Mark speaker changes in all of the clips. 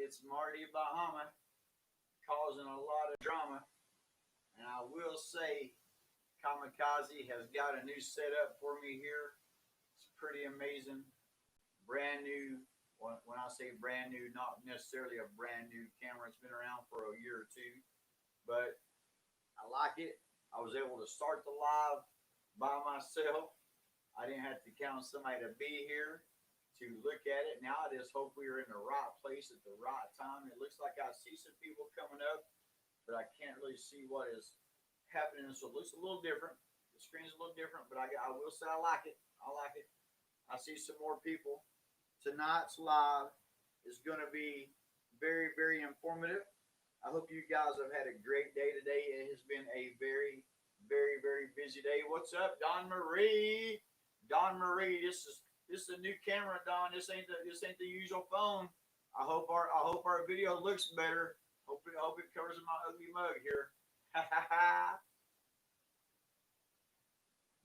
Speaker 1: it's Marty Bahama causing a lot of drama. And I will say, Kamikaze has got a new setup for me here. It's pretty amazing. Brand new. When I say brand new, not necessarily a brand new camera. It's been around for a year or two, but I like it. I was able to start the live by myself. I didn't have to count on somebody to be here to look at it. Now I just hope we are in the right place at the right time. It looks like I see some people coming up, but I can't really see what is happening. So it looks a little different. The screen's a little different, but I will say I like it. I like it. I see some more people. Tonight's live is going to be very, very informative. I hope you guys have had a great day today. It has been a very, very, very busy day. What's up, Don Marie? Don Marie, this is a new camera, Don. This ain't the usual phone. I hope our video looks better. Hope it covers my ugly mug here. Ha ha ha.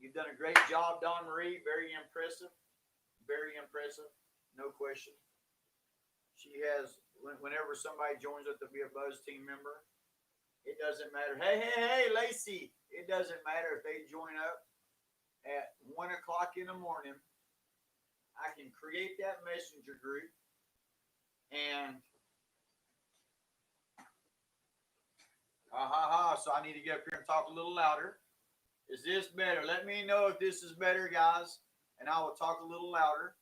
Speaker 1: You've done a great job, Don Marie. Very impressive. Very impressive. No question. She has, whenever somebody joins up to be a Buzz team member, it doesn't matter. Hey, Lacey. It doesn't matter if they join up at 1 o'clock in the morning. I can create that messenger group and so I need to get up here and talk a little louder. Is this better? Let me know if this is better, guys, and I will talk a little louder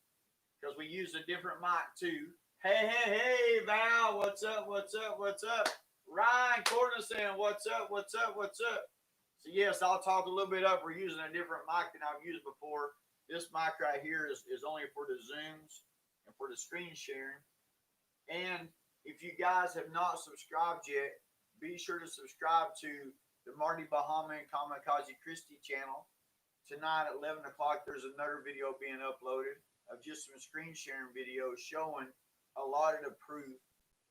Speaker 1: because we use a different mic too. Hey, Val, what's up? Ryan Cornison, what's up? So yes, I'll talk a little bit up. We're using a different mic than I've used before. This mic right here is only for the Zooms and for the screen sharing. And if you guys have not subscribed yet, be sure to subscribe to the Marty Bahama and Kamikaze Christie channel. Tonight at 11 o'clock, there's another video being uploaded of just some screen sharing videos showing a lot of the proof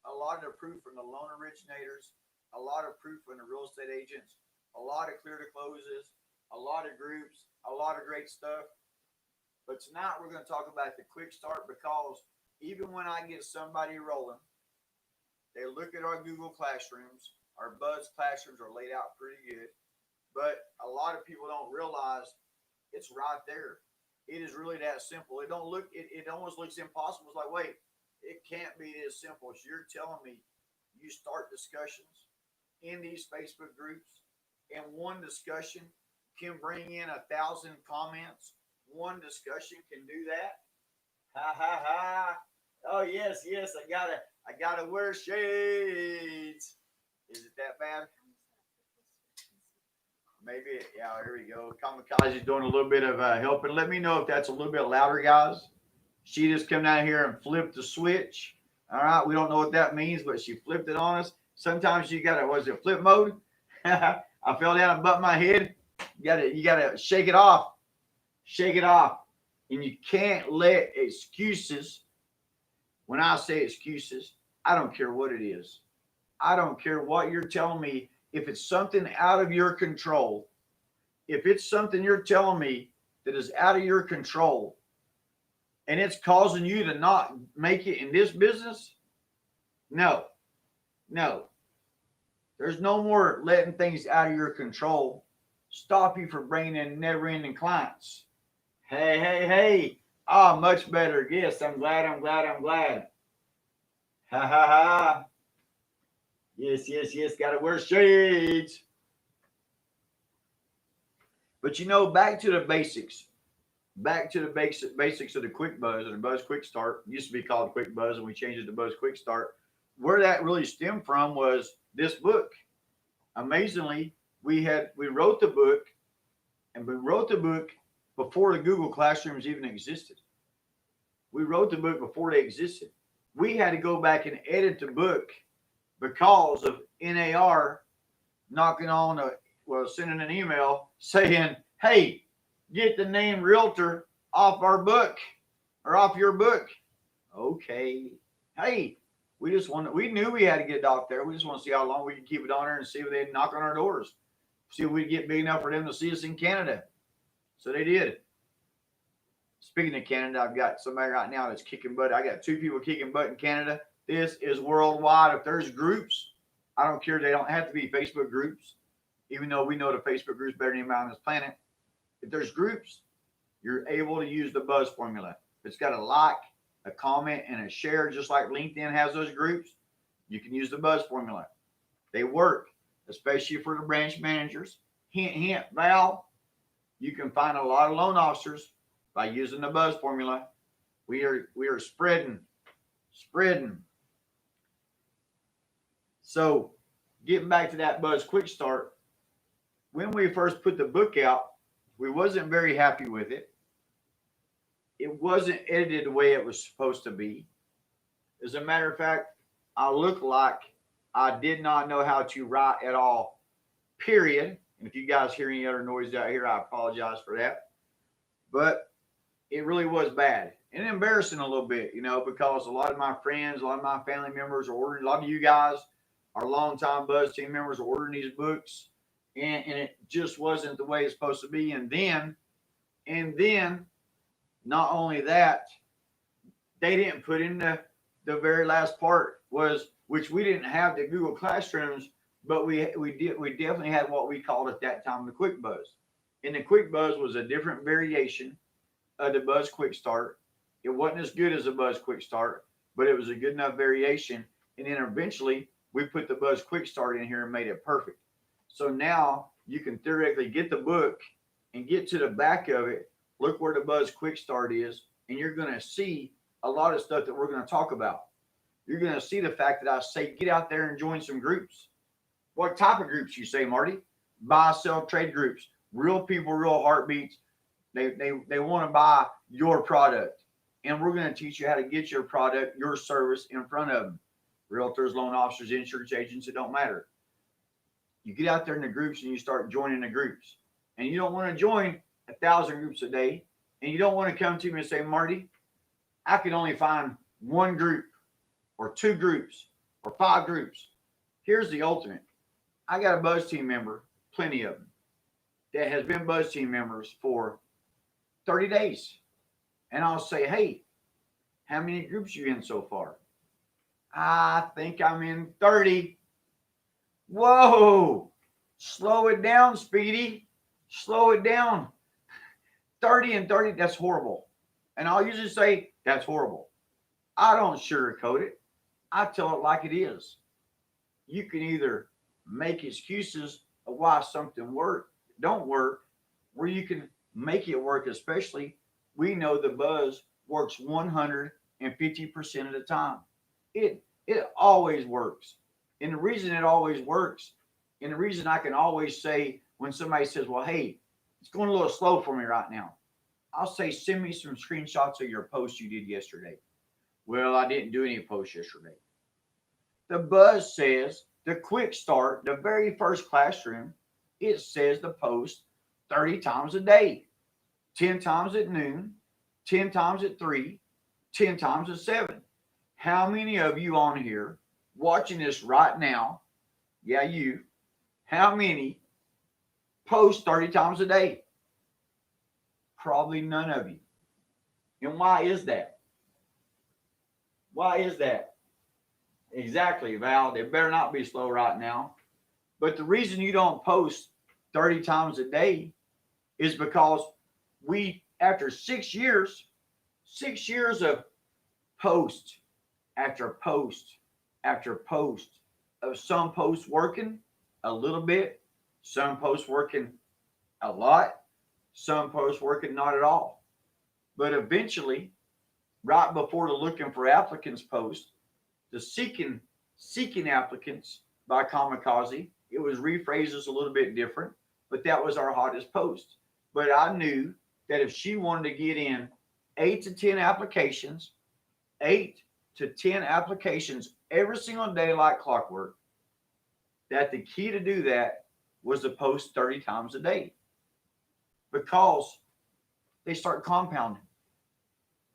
Speaker 1: from the loan originators, a lot of proof from the real estate agents, a lot of clear to closes, a lot of groups, a lot of great stuff. But tonight we're going to talk about the quick start because even when I get somebody rolling, they look at our Google Classrooms, our Buzz Classrooms are laid out pretty good, but a lot of people don't realize it's right there. It is really that simple. It almost looks impossible. It's like, wait, it can't be as simple as you're telling me. You start discussions in these Facebook groups, and one discussion can bring in 1,000 comments. One discussion can do that. Ha ha ha. Oh yes, I gotta wear shades. Is it that bad? Maybe, yeah, here we go. Kamikaze is doing a little bit of helping. Let me know if that's a little bit louder, guys. She just come down here and flipped the switch. All right, we don't know what that means, but she flipped it on us. Sometimes you gotta, was it flip mode? I fell down and bumped my head. You gotta shake it off. Shake it off. And you can't let excuses, when I say excuses, I don't care what it is. I don't care what you're telling me. If it's something out of your control, if it's something you're telling me that is out of your control and it's causing you to not make it in this business, no. There's no more letting things out of your control stop you from bringing in never-ending clients. Hey. Ah, much better. Yes, I'm glad. Ha ha ha. Yes. Gotta wear shades. But back to the basics. Back to the basics of the Quick Buzz or the Buzz Quick Start. It used to be called Quick Buzz, and we changed it to Buzz Quick Start. Where that really stemmed from was this book. Amazingly, we wrote the book, and we wrote the book before the Google Classrooms even existed. We wrote the book before they existed. We had to go back and edit the book because of NAR knocking on sending an email saying, hey, get the name realtor off our book or off your book. Okay. Hey, we knew we had to get it off there. We just want to see how long we can keep it on there and see if they'd knock on our doors. See if we'd get big enough for them to see us in Canada. So they did. Speaking of Canada, I've got somebody right now that's kicking butt. I got 2 people kicking butt in Canada. This is worldwide. If there's groups, I don't care. They don't have to be Facebook groups, even though we know the Facebook groups better than anybody on this planet. If there's groups, you're able to use the buzz formula. If it's got a like, a comment, and a share, just like LinkedIn has those groups, you can use the buzz formula. They work, especially for the branch managers. Hint, hint, Val, you can find a lot of loan officers by using the buzz formula. We are spreading. So getting back to that buzz quick start, when we first put the book out, we wasn't very happy with it. It wasn't edited the way it was supposed to be. As a matter of fact, I look like I did not know how to write at all, period. And if you guys hear any other noise out here, I apologize for that. But it really was bad and embarrassing a little bit, because a lot of my friends, a lot of my family members are ordering, a lot of you guys, our longtime Buzz team members, are ordering these books, and it just wasn't the way it's supposed to be. And then, not only that, they didn't put in the very last part, was which we didn't have the Google Classrooms, but we definitely had what we called at that time the Quick Buzz. And the Quick Buzz was a different variation of the Buzz Quick Start. It wasn't as good as the Buzz Quick Start, but it was a good enough variation. And then eventually we put the Buzz Quick Start in here and made it perfect. So now you can theoretically get the book and get to the back of it, look where the Buzz Quick Start is, and you're going to see a lot of stuff that we're going to talk about. You're going to see the fact that I say get out there and join some groups. What type of groups, you say, Marty? Buy, sell, trade groups. Real people, real heartbeats. They want to buy your product. And we're going to teach you how to get your product, your service in front of them. Realtors, loan officers, insurance agents, it don't matter. You get out there in the groups and you start joining the groups. And you don't want to join 1,000 groups a day. And you don't want to come to me and say, Marty, I can only find one group or two groups or five groups. Here's the ultimate. I got a Buzz team member, plenty of them, that has been Buzz team members for 30 days. And I'll say, hey, how many groups you in so far? I think I'm in 30. Whoa, slow it down, Speedy. Slow it down. 30 and 30, that's horrible. And I'll usually say, that's horrible. I don't sugarcoat it. I tell it like it is. You can either make excuses of why something don't work, where you can make it work, especially we know the Buzz works 150% of the time. It always works. And the reason it always works, and the reason I can always say when somebody says, well, hey, it's going a little slow for me right now, I'll say, send me some screenshots of your post you did yesterday. Well, I didn't do any posts yesterday. The Buzz says the Quick Start, the very first classroom, it says the post 30 times a day, 10 times at noon, 10 times at 3, 10 times at 7. How many of you on here watching this right now, yeah, you, how many post 30 times a day? Probably none of you. And why is that? Why is that? Exactly, Val. They better not be slow right now. But the reason you don't post 30 times a day is because we, after 6 years of post after post after post, of some posts working a little bit, some posts working a lot, some posts working not at all. But eventually, right before the looking for applicants post, the seeking applicants by Kamikaze, it was rephrased as a little bit different, but that was our hottest post. But I knew that if she wanted to get in 8 to 10 applications, 8 to 10 applications every single day like clockwork, that the key to do that was to post 30 times a day, because they start compounding.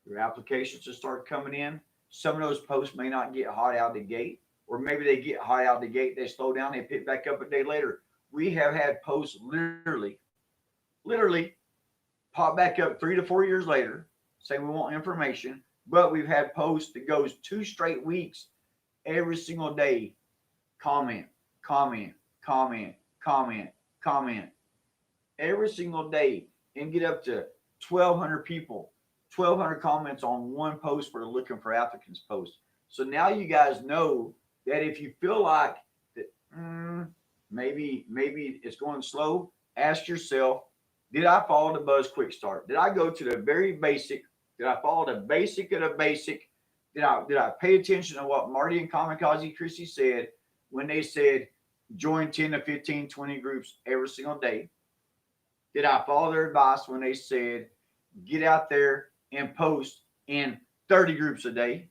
Speaker 1: Your applications just start coming in. Some of those posts may not get hot out of the gate, or maybe they get hot out of the gate, they slow down, they pick back up a day later. We have had posts literally pop back up 3 to 4 years later, saying we want information, but we've had posts that goes 2 straight weeks every single day. Comment, comment, comment, comment, comment. Every single day and get up to 1,200 people, 1,200 comments on one post for the Looking for Applicants post. So now you guys know that if you feel like that, maybe it's going slow, ask yourself, did I follow the Buzz Quick Start? Did I go to the very basic? Did I follow the basic of the basic? Did I pay attention to what Marty and Kamikaze Chrissy said when they said join 10 to 15, 20 groups every single day? Did I follow their advice when they said get out there and post in 30 groups a day?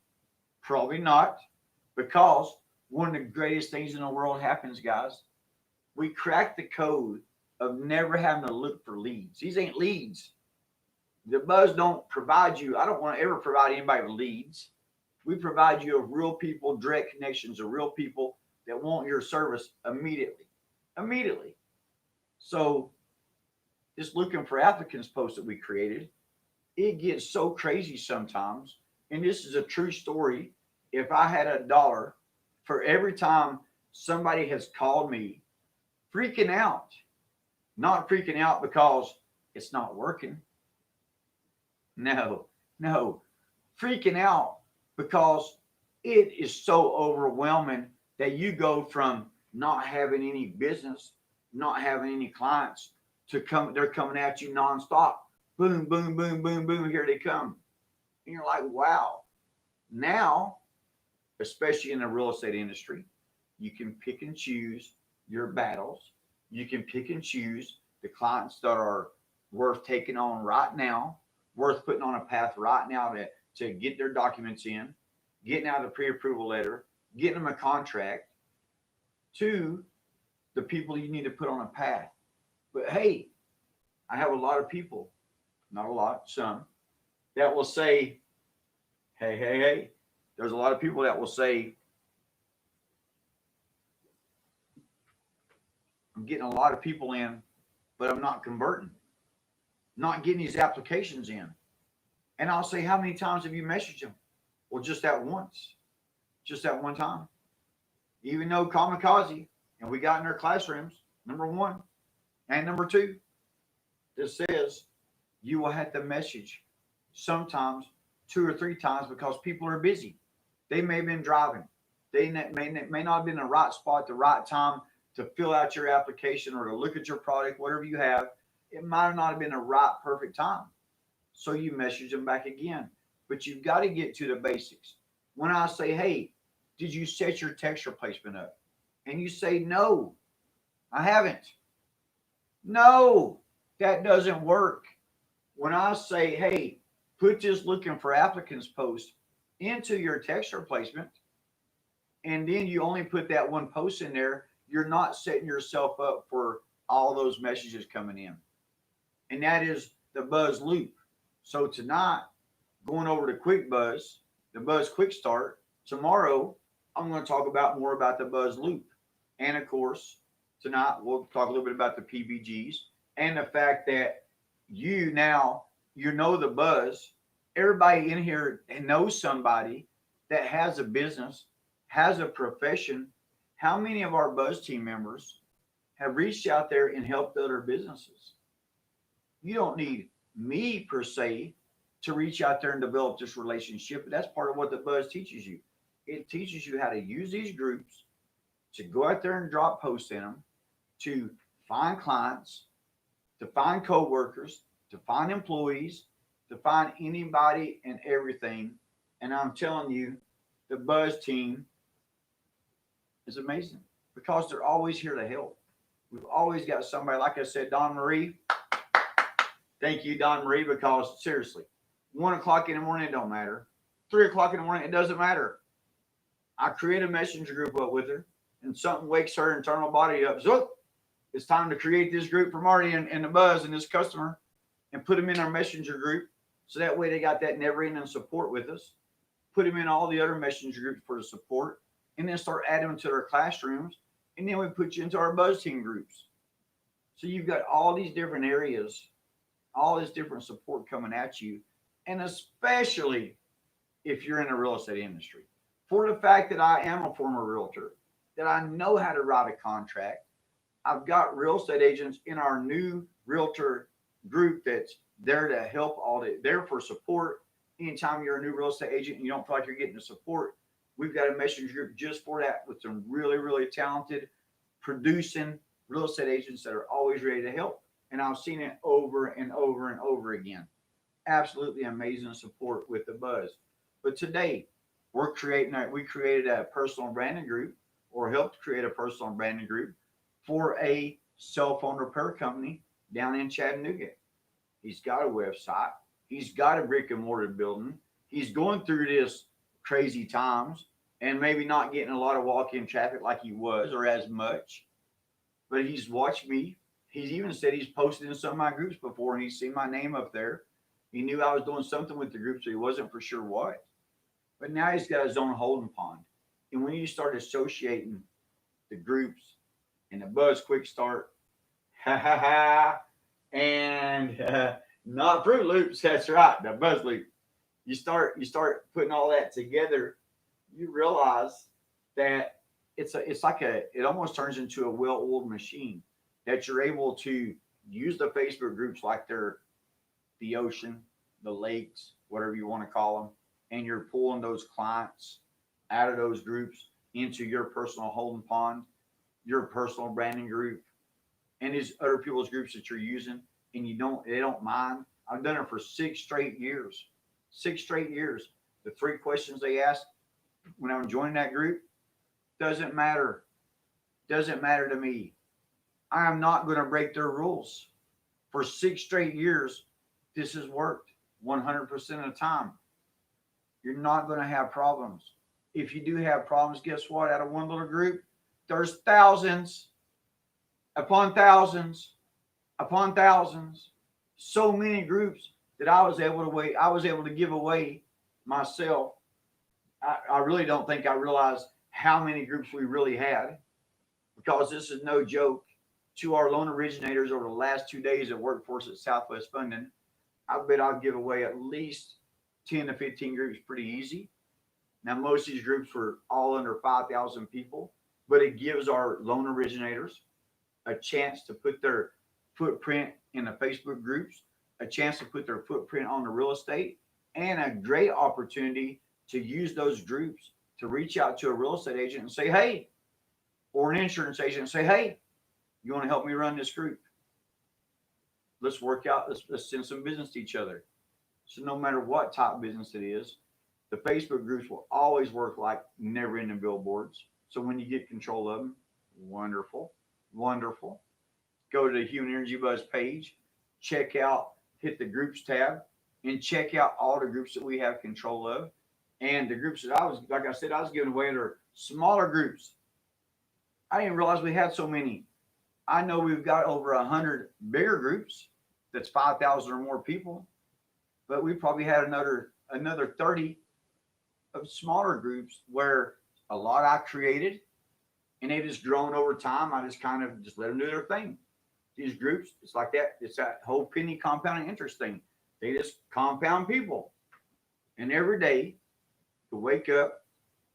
Speaker 1: Probably not, because one of the greatest things in the world happens, guys. We cracked the code of never having to look for leads. These ain't leads. The Buzz don't provide you. I don't want to ever provide anybody with leads. We provide you of real people, direct connections of real people that want your service immediately. Immediately. So this Looking for Applicants post that we created, it gets so crazy sometimes. And this is a true story. If I had $1 for every time somebody has called me freaking out, not freaking out because it's not working. No, freaking out because it is so overwhelming that you go from not having any business, not having any clients, they're coming at you nonstop. Boom, boom, boom, boom, boom. Here they come. And you're like, wow. Now, especially in the real estate industry, you can pick and choose your battles. You can pick and choose the clients that are worth taking on right now, worth putting on a path right now to get their documents in, getting out of the pre-approval letter, getting them a contract, to the people you need to put on a path. But hey, I have a lot of people, not a lot, some, that will say, hey. There's a lot of people that will say, I'm getting a lot of people in, but I'm not converting, not getting these applications in. And I'll say, how many times have you messaged them? Well, just that once, just that one time. Even though Kamikaze, and we got in their classrooms, number 1 and number 2, this says you will have to message sometimes 2 or 3 times because people are busy. They may have been driving. They may not have been in the right spot at the right time to fill out your application or to look at your product, whatever you have. It might not have been the right perfect time. So you message them back again. But you've got to get to the basics. When I say, hey, did you set your text replacement up? And you say, no, I haven't. No, that doesn't work. When I say, hey, put this Looking for Applicants post into your text replacement, and then you only put that one post in there, you're not setting yourself up for all those messages coming in. And that is the Buzz Loop. So tonight, going over to Quick Buzz, the Buzz Quick Start, tomorrow, I'm going to talk about more about the Buzz Loop. And of course, tonight, we'll talk a little bit about the PBGs and the fact that you know the Buzz. Everybody in here knows somebody that has a business, has a profession. How many of our Buzz team members have reached out there and helped other businesses? You don't need me per se to reach out there and develop this relationship, but that's part of what the Buzz teaches you. It teaches you how to use these groups to go out there and drop posts in them, to find clients, to find coworkers, to find employees, to find anybody and everything. And I'm telling you, the Buzz team is amazing because they're always here to help. We've always got somebody, like I said, Don Marie. Thank you, Don Marie, because seriously, 1 o'clock in the morning, it don't matter. 3 o'clock in the morning, it doesn't matter. I create a messenger group up with her, and something wakes her internal body up. So it's time to create this group for Marty and the Buzz and this customer and put them in our messenger group. So that way they got that never-ending support with us. Put them in all the other messenger groups for the support, and then start adding them to their classrooms. And then we put you into our Buzz team groups. So you've got all these different areas, all this different support coming at you. And especially if you're in the real estate industry. for the fact that I am a former realtor, that I know how to write a contract. I've got real estate agents in our new realtor group that's there to help audit, there for support. Anytime you're a new real estate agent and you don't feel like you're getting the support, we've got a messenger group just for that with some really, really talented producing real estate agents that are always ready to help. And I've seen it over and over and over again. Absolutely amazing support with the buzz. But today we created a personal branding group, or helped create a personal branding group for a cell phone repair company down in Chattanooga. He's got a website. He's got a brick and mortar building. He's going through this crazy times and maybe not getting a lot of walk-in traffic like he was or as much. But he's watched me. He's even said he's posted in some of my groups before and he's seen my name up there. He knew I was doing something with the group, so he wasn't for sure what. But now he's got his own holding pond. And when you start associating the groups and the Buzz Quick Start, ha ha ha, and not Fruit Loops, that's right, the Buzz Loop. You start putting all that together, you realize that it almost turns into a well-oiled machine that you're able to use the Facebook groups like they're the ocean, the lakes, whatever you want to call them, and you're pulling those clients out of those groups into your personal holding pond, your personal branding group, and these other people's groups that you're using, and they don't mind. I've done it for 6 straight years. 6 straight years. The 3 questions they ask when I'm joining that group doesn't matter. Doesn't matter to me. I am not going to break their rules. For 6 straight years, this has worked 100% of the time. You're not going to have problems. If you do have problems, guess what? Out of one little group, there's thousands upon thousands upon thousands. So many groups that I was able to give away myself. I really don't think I realized how many groups we really had, because this is no joke. To our loan originators over the last 2 days of workforce at Southwest Funding, I bet I'll give away at least 10 to 15 groups pretty easy. Now, most of these groups were all under 5,000 people, but it gives our loan originators a chance to put their footprint in the Facebook groups, a chance to put their footprint on the real estate, and a great opportunity to use those groups to reach out to a real estate agent and say, hey, or an insurance agent and say, hey, you want to help me run this group? Let's work out. Let's send some business to each other. So no matter what type of business it is, the Facebook groups will always work like never-ending billboards. So when you get control of them, wonderful, wonderful. Go to the Human Energy Buzz page, hit the groups tab, and check out all the groups that we have control of. And the groups that I was giving away are smaller groups. I didn't realize we had so many. I know we've got over 100 bigger groups that's 5,000 or more people, but we probably had another 30 of smaller groups where a lot I created, and they've just grown over time. I just kind of just let them do their thing. These groups, it's like that. It's that whole penny compounding interest thing. They just compound people. And every day, to wake up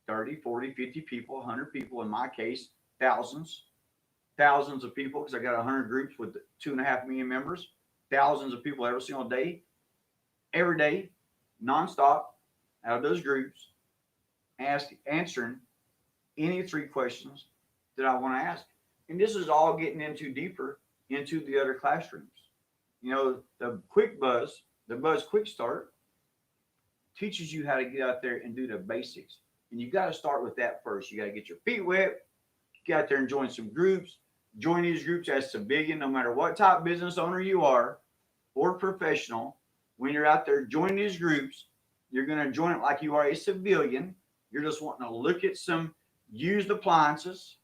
Speaker 1: 30, 40, 50 people, 100 people, in my case, thousands of people, because I got 100 groups with 2.5 million members, thousands of people every single day, nonstop, out of those groups, answering any 3 questions that I want to ask. And this is all getting into deeper into the other classrooms. You know, the Buzz Quick Start teaches you how to get out there and do the basics. And you got to start with that first. You got to get your feet wet, get out there and join some groups. Join these groups as civilian, no matter what type of business owner you are or professional. When you're out there joining these groups, you're going to join it like you are a civilian. You're just wanting to look at some used appliances.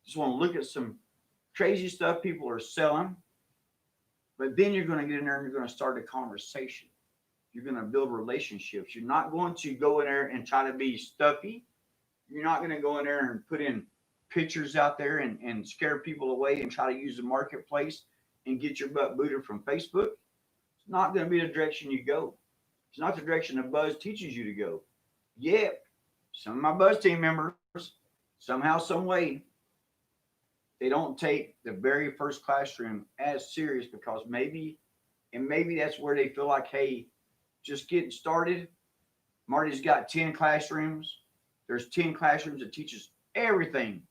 Speaker 1: Just want to look at some crazy stuff people are selling. But then you're going to get in there and you're going to start a conversation. You're going to build relationships. You're not going to go in there and try to be stuffy. You're not going to go in there and put in pictures out there and scare people away and try to use the marketplace and get your butt booted from Facebook. It's not going to be the direction you go. It's not the direction the Buzz teaches you to go. Yeah, Some of my Buzz team members, somehow, some way, they don't take the very first classroom as serious because maybe that's where they feel like, hey, just getting started. Marty's got 10 classrooms. There's 10 classrooms that teaches everything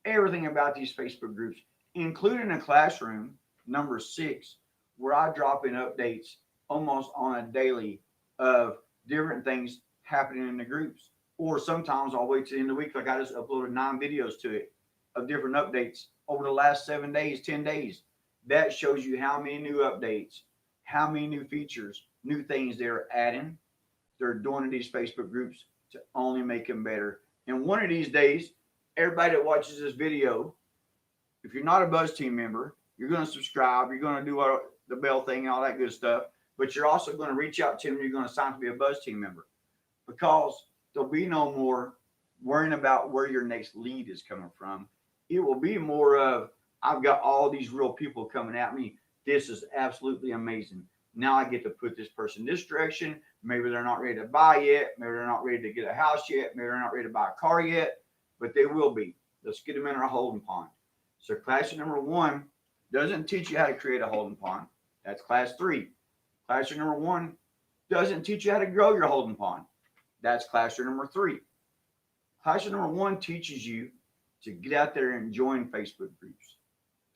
Speaker 1: about these Facebook groups, including a classroom, number 6, where I drop in updates almost on a daily of different things happening in the groups. Or sometimes I'll wait to the end of the week, like I just uploaded 9 videos to it of different updates over the last 7 days, 10 days. That shows you how many new updates, how many new features, new things they're adding, they're doing in these Facebook groups to only make them better. And one of these days, everybody that watches this video, if you're not a Buzz team member, you're going to subscribe, you're going to do the bell thing and all that good stuff, but you're also going to reach out to them, you're going to sign to be a Buzz team member, because there'll be no more worrying about where your next lead is coming from. It will be more of, I've got all these real people coming at me. This is absolutely amazing. Now I get to put this person this direction. Maybe they're not ready to buy yet. Maybe they're not ready to get a house yet. Maybe they're not ready to buy a car yet, but they will be. Let's get them in our holding pond. So classroom number 1 doesn't teach you how to create a holding pond. That's class 3. Classroom number 1 doesn't teach you how to grow your holding pond. That's classroom number 3. Classroom number 1 teaches you to get out there and join Facebook groups,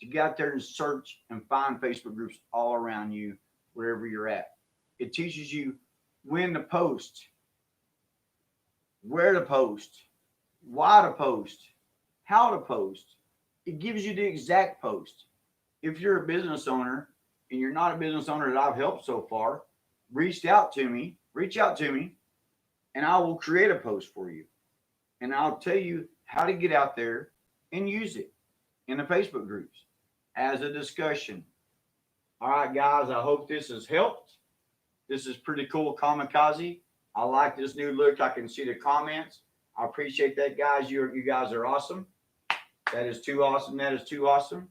Speaker 1: to get out there and search and find Facebook groups all around you, wherever you're at. It teaches you when to post, where to post, why to post, how to post. It gives you the exact post. If you're a business owner and you're not a business owner that I've helped so far, reach out to me, and I will create a post for you. And I'll tell you how to get out there and use it in the Facebook groups as a discussion. All right, guys, I hope this has helped. This is pretty cool, Kamikaze. I like this new look. I can see the comments. I appreciate that, guys. You guys are awesome. That is too awesome. That is too awesome.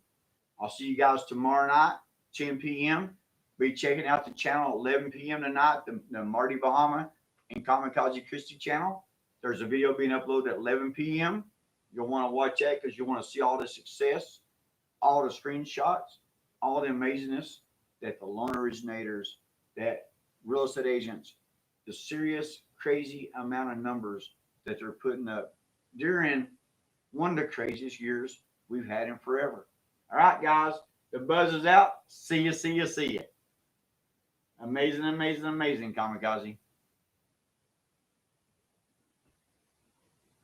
Speaker 1: I'll see you guys tomorrow night, 10 p.m. Be checking out the channel at 11 p.m. tonight, the Marty Bahama and Kamikaze Christie channel. There's a video being uploaded at 11 p.m. You'll want to watch that because you want to see all the success, all the screenshots, all the amazingness that the loan originators, that real estate agents, the serious, crazy amount of numbers that they're putting up during one of the craziest years we've had in forever. All right, guys, the buzz is out. See ya, see ya, see ya. Amazing, amazing, amazing, Kamikaze.